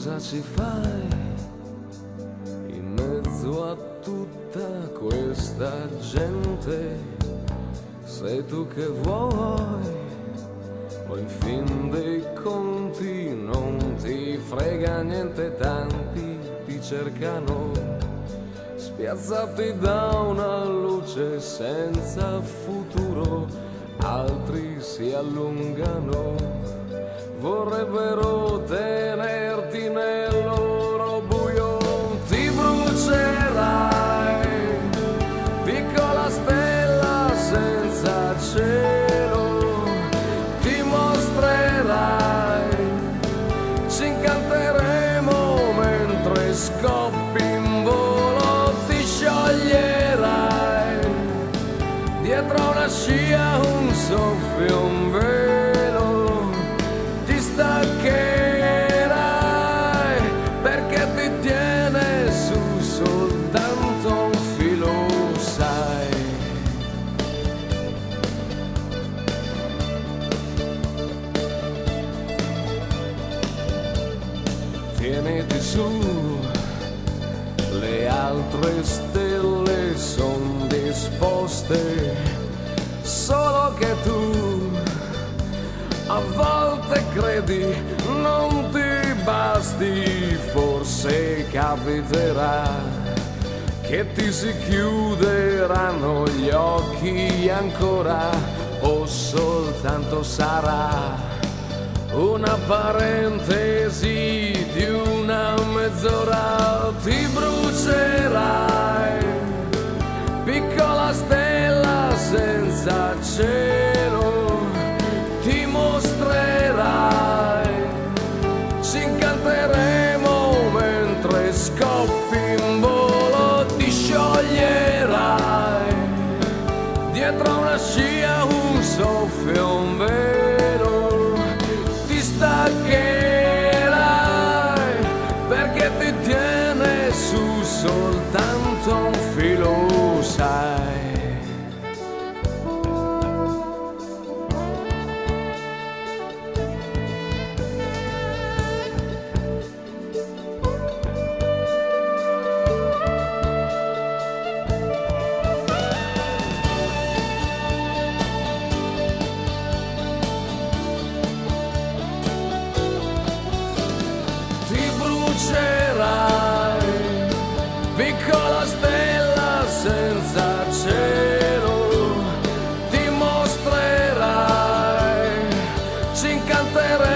cosa ci fai in mezzo a tutta questa gente? Sei tu che vuoi, o in fin dei conti non ti frega niente, tanti ti cercano, spiazzati da una luce senza futuro, altri si allungano, vorrebbero tenerti nel loro buio. Ti brucerai, piccola stella senza cielo, ti mostrerai, ci incanteremo mentre scoppi in volo, ti scioglierai, dietro una scia un soffio, un velo, ti staccherai perché ti tiene su soltanto un filo, sai. Tieniti su, le altre stelle son disposte, solo che tu a volte credi non ti basti, forse capiterà che ti si chiuderanno gli occhi ancora, o soltanto sarà una parentesi di una mezz'ora. Ti brucerai, piccola stella senza cielo, ti mostrerai, ci incanteremo mentre scoppi in volo, ti scioglierai, dietro una scia un soffio, un velo, ti staccherai perché ti tiene su soltanto un filo, sai. Brucerai, piccola stella senza cielo, ti mostrerai, ci incanterai